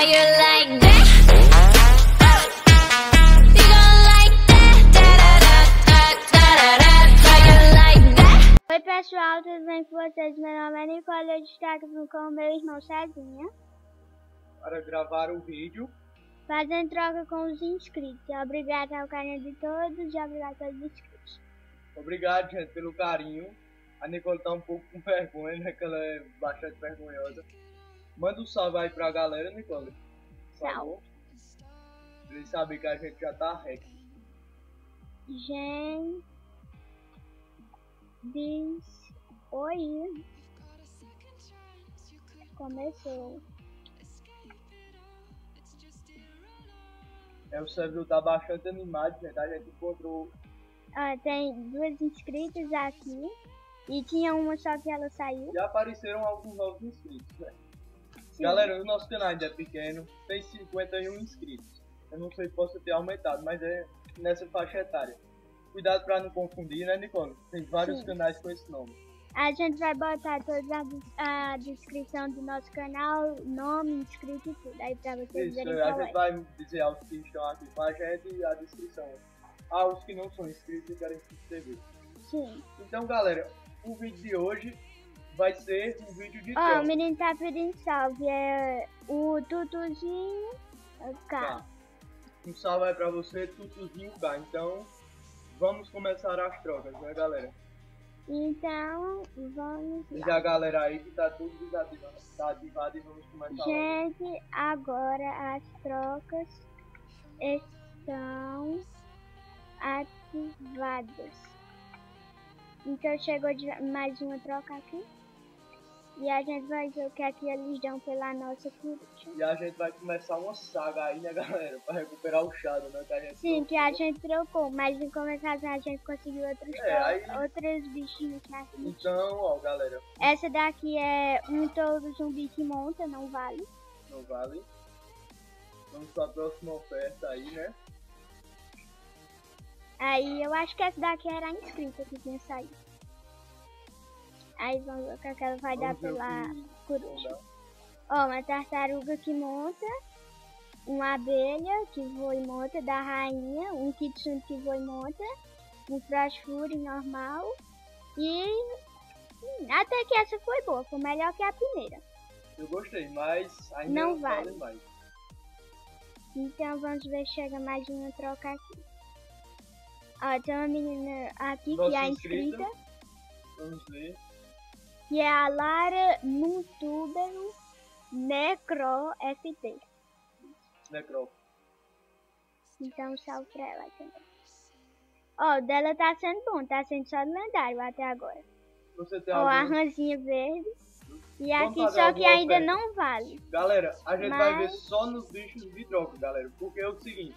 How you like that? You gon' like that? How you like that? Oi pessoal, tudo bem com vocês? Meu nome é Nicole, eu destaco com o meu irmão Cezinha, para gravar o vídeo. fazendo troca com os inscritos. Obrigado ao carinho de todos e obrigado a todos os inscritos. Obrigado, gente, pelo carinho. A Nicole tá um pouco com vergonha, né? Que ela é bastante vergonhosa. Manda um salve aí pra galera, Nicole. Por favor. Pra eles saberem que a gente já tá rec. Gente, diz oi. Começou. O servidor tá bastante animado, gente. A gente encontrou. Tem duas inscritas aqui. E tinha uma só que ela saiu. Já apareceram alguns novos inscritos, né? Sim. Galera, o nosso canal ainda é pequeno. Tem 51 inscritos. Eu não sei se possa ter aumentado, mas é nessa faixa etária. Cuidado pra não confundir, né, Nicole? Tem vários Sim. canais com esse nome. A gente vai botar toda a descrição do nosso canal, nome, inscrito e tudo. Aí pra vocês Isso, verem a qual gente é. vai dizer aos que estão aqui com a gente e a descrição. Os que não são inscritos e querem se inscrever. Sim. Então, galera, o vídeo de hoje vai ser um vídeo de Ó, o troca. menino tá pedindo salve. É o Tutuzinho K. Tá. Um salve aí pra você, Tutuzinho K. Então, vamos começar as trocas, né, galera? Então, vamos Diz lá. a galera aí que tá tudo desativado. Tá ativado e vamos começar logo. Gente, agora as trocas estão ativadas. Então chegou mais uma troca aqui. E a gente vai ver o que é que eles dão pela nossa coruja. E a gente vai começar uma saga aí, né, galera? Pra recuperar o Shadow, né? Que a gente Sim, que a gente trocou, mas em compensação a gente conseguiu outros bichinhos aqui. Então, ó, galera, Essa daqui é um touro zumbi que monta, não vale. não vale. Vamos pra próxima oferta aí, né? Aí eu acho que essa daqui era a inscrita que tinha saído. Aí vamos ver o que ela vai dar Vamos ver o pela que coruja. dá. Ó, uma tartaruga que monta, uma abelha que voa e monta da rainha, um kitsune que voa e monta, um frost fury normal e até que essa foi boa, foi melhor que a primeira. Eu gostei, mas ainda Não vale. mais. Então vamos ver se chega mais uma troca aqui. Ó, tem uma menina aqui Nossa que é a inscrita. inscrita, Vamos ver. que é a Lara Nuntúbero Necro FT. Necro. Então salve pra ela também. Ó, o dela tá sendo bom, tá sendo só lendário até agora. Você tem Ó, a algum... ranzinha verde. E Vamos aqui fazer só que alguma ainda oferta? não vale. Galera, a gente vai ver Mas- só nos bichos de troca, galera. Porque é o seguinte,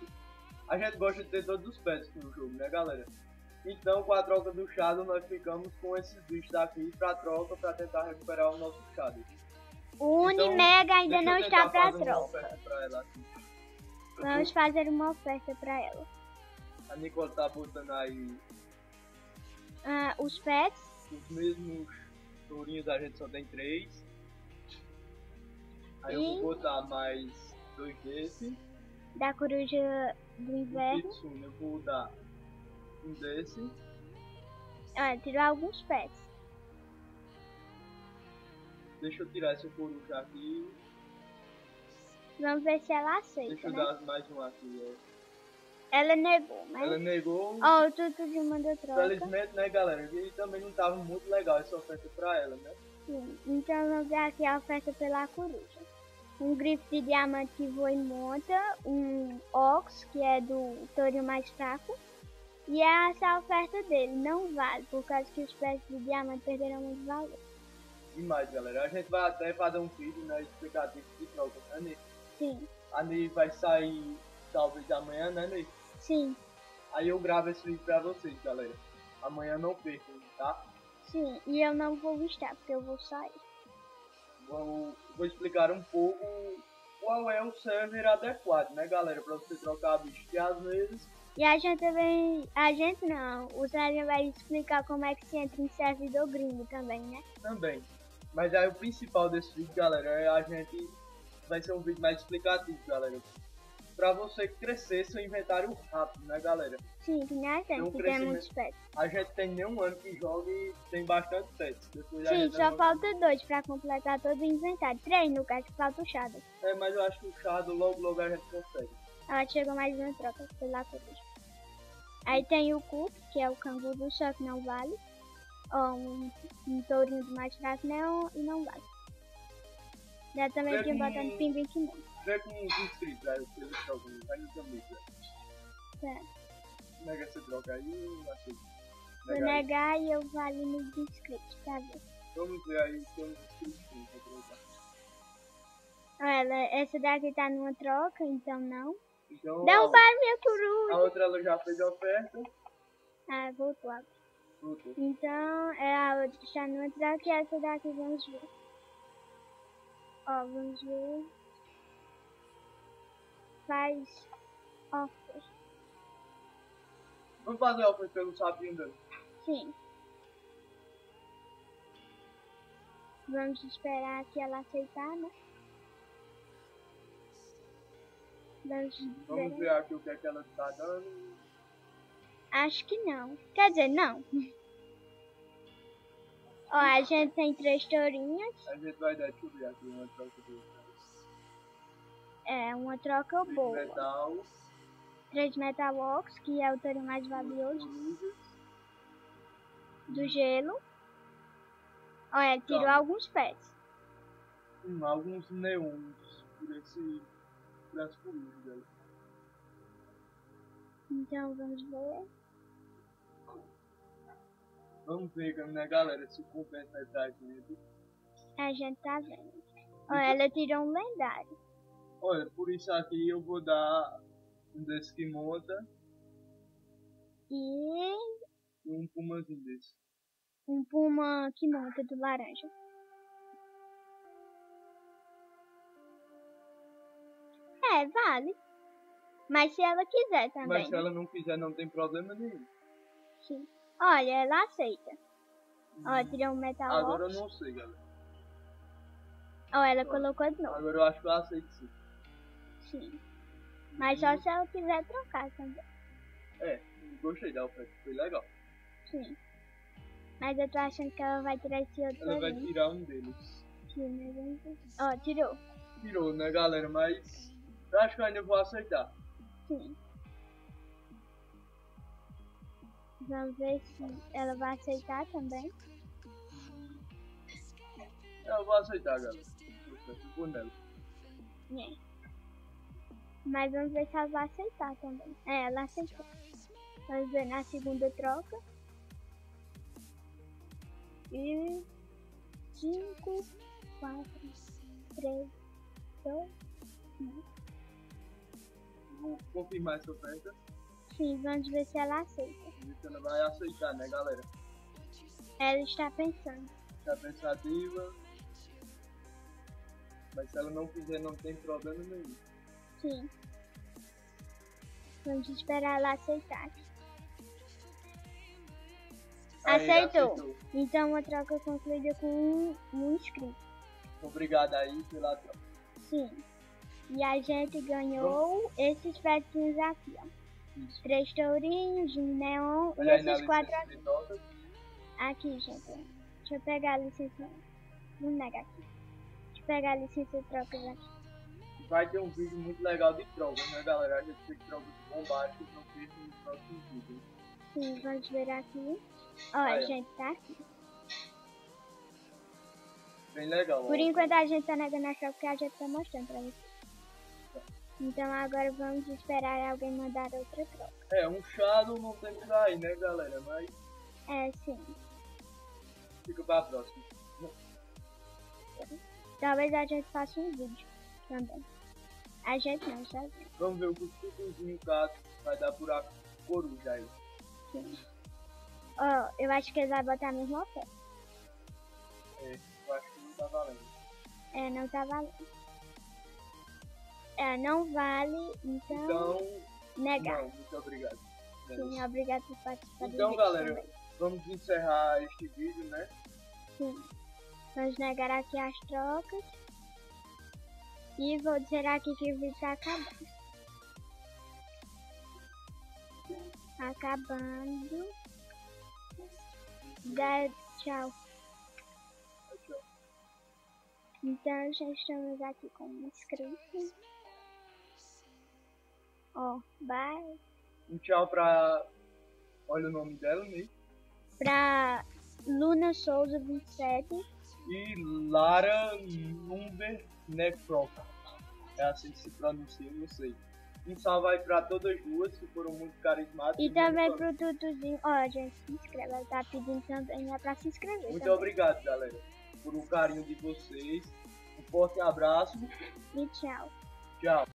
a gente gosta de ter todos os pets no jogo, né, galera? Então, com a troca do Shadow, nós ficamos com esses bichos daqui pra troca, pra tentar recuperar o nosso Shadow. O Então, Unimega ainda deixa não eu está tentar pra fazer uma troca. oferta pra ela aqui. Vamos fazer uma oferta pra ela. A Nicole tá botando aí Os pets. os mesmos tourinhos, a gente só tem 3. Aí eu E- vou botar mais 2 desse. Da coruja do O inverno. Kitsune eu vou dar um desse. Tirou alguns pets. Deixa eu tirar essa coruja aqui. Vamos ver se ela Deixa aceita, eu né? dar mais um aqui. Ela negou, mas... Ela negou. Ó, o Tutuzinho mandou troca. Felizmente, né, galera? E também não tava muito legal essa oferta pra ela, né? Sim. Então vamos ver aqui a oferta pela coruja. Um grifo de diamante que voa e monta. Um ox, que é do tourinho mais fraco. E essa oferta dele não vale, por causa que os pets de diamante perderam muito valor. Demais, galera. A gente vai até fazer um vídeo, né, explicativo de troca, né, Ney? Sim, A Ney vai sair talvez amanhã, né, Ney? sim, Aí eu gravo esse vídeo pra vocês, galera. Amanhã não percam, tá? sim. E eu não vou listar, porque eu vou sair. Vou explicar um pouco qual é o server adequado, né, galera? Pra você trocar bicho. Que às vezes... E a gente também... A gente não. O Sérgio vai explicar como é que se entra em servidor gringo também, né? Também. Mas aí o principal desse vídeo, galera, é a gente vai ser um vídeo mais explicativo, galera. Pra você crescer seu inventário rápido, né, galera? Sim, que nem a gente, Tem um que tem crescimento. muitos pets. A gente tem nem um ano que joga e tem bastante pets. Depois a Sim, gente só vai- falta 2 pra completar todo o inventário. 3 no caso, que falta o Shadow. É, mas eu acho que o Shadow logo a gente consegue. Ela chegou mais uma troca pela coruja. Aí tem o Cook, que é o canguru, só que não vale. Ó, um tourinho do mais fraco e não vale. Dá também Pega aqui botando pinguim que não. Vê com os inscritos, velho, que eles jogam. Vai nos amigos, velho. Certo. Nega essa droga aí, eu achei. Vou Nega aí. negar e eu vou ali nos inscritos, tá vendo? Vamos ver aí se tem uns inscritos sim, pra trocar. Essa daqui tá numa troca, então não. Então, Derrubaram minha a coruja. outra ela já fez a oferta. Ah, voltou agora. Puta. Então, a outra está numa troca e essa daqui vamos ver. Ó, vamos ver. Faz offer. Vamos fazer a oferta pelo sapinho dele. Sim. Vamos esperar que ela aceitar, né? Vamos ver aqui o que é que ela tá dando. Acho que não. Quer dizer, não. Ó, a gente tem 3 tourinhas. A gente vai dar, deixa eu ver aqui uma troca dele. É uma troca boa. Metal, 3 Metal Ox, que é o tourinho mais valioso. corujas. Do gelo. Olha, tirou Tá. alguns pets. Alguns neons por as corujas dela. Então vamos ver. Vamos ver, né, galera, se compensa aí pra gente. A gente tá vendo. Olha, ela tirou um lendário. Olha, por isso aqui eu vou dar um desse que monta E e um pumazinho desse. um puma que monta do laranja. É, vale. Mas se ela quiser também. Mas se ela não quiser, não tem problema nenhum. Sim. Olha, ela aceita. Ó, tirou um Metal Agora eu Ox. não sei, galera. Ó, ela colocou de novo. Agora eu acho que eu aceito sim. Sim. Mas só se ela quiser trocar também. É, gostei da oferta, foi legal. Sim. Mas eu tô achando que ela vai tirar esse outro Ela vai ali. tirar um deles. Sim, mas vamos ver. Ó, tirou. Tirou, né, galera? Mas eu acho que eu ainda vou aceitar. Sim. Vamos ver se ela vai aceitar também. Eu vou aceitar, galera. Eu vou nela. É. Mas vamos ver se ela vai aceitar também. É, ela aceitou. Vamos ver na segunda troca. E 5, 4, 3, 2, 1. Vou confirmar essa oferta. Sim, vamos ver se ela aceita. E se ela vai aceitar, né, galera? Ela está pensando. Tá pensativa. Mas se ela não quiser, não tem problema nenhum. Sim. Vamos esperar ela aceitar. Aí, Aceitou. Então uma troca concluída com um inscrito. Obrigado aí pela troca. Sim. E a gente ganhou esses petinhos aqui, ó. Isso. 3 tourinhos, um neon e Olha aí na esses 4 licença de notas. aqui, gente. Deixa eu pegar a licença. Vamos negar aqui. Deixa eu pegar a licença de trocas aqui. Vai ter um vídeo muito legal de trocas, né, galera? A gente fez trocas bombásticas, não fez nos próximos vídeos. Sim, vamos ver aqui. Ó, Aí, a ó. gente tá aqui. Bem legal. Por ó. enquanto a gente tá negando a troca porque a gente tá mostrando pra vocês. Então agora vamos esperar alguém mandar outra troca. É, um Shadow não tem por aí, né, galera? Mas É, sim. fica pra próxima. Talvez a gente faça um vídeo também. A gente não, sabe? Vamos ver o que o Tutuzinho Cato vai dar por a coruja aí. Sim. Ó, eu acho que ele vai botar a mesma oferta. É, eu acho que não tá valendo. É, não tá valendo. É, não vale, então Então, negar. não, muito obrigado. Sim, obrigado por participar do Então, vídeo galera, também. vamos encerrar este vídeo, né? Sim. Vamos negar aqui as trocas. E vou dizer aqui que o vídeo tá acabando. Acabando. Dá tchau. Então já estamos aqui com um inscrito. Ó, bye. Um tchau pra... Olha o nome dela, né? Pra Luna Souza 27. E Lara Lumber Necroca. É assim que se pronuncia, não sei. Um salve aí pra todas duas que foram muito carismáticas. E também pro Tutuzinho. Ó, gente, se inscreve. Ela tá pedindo também, é pra se inscrever. Muito também. obrigado, galera, por o carinho de vocês. Um forte abraço. E tchau. Tchau.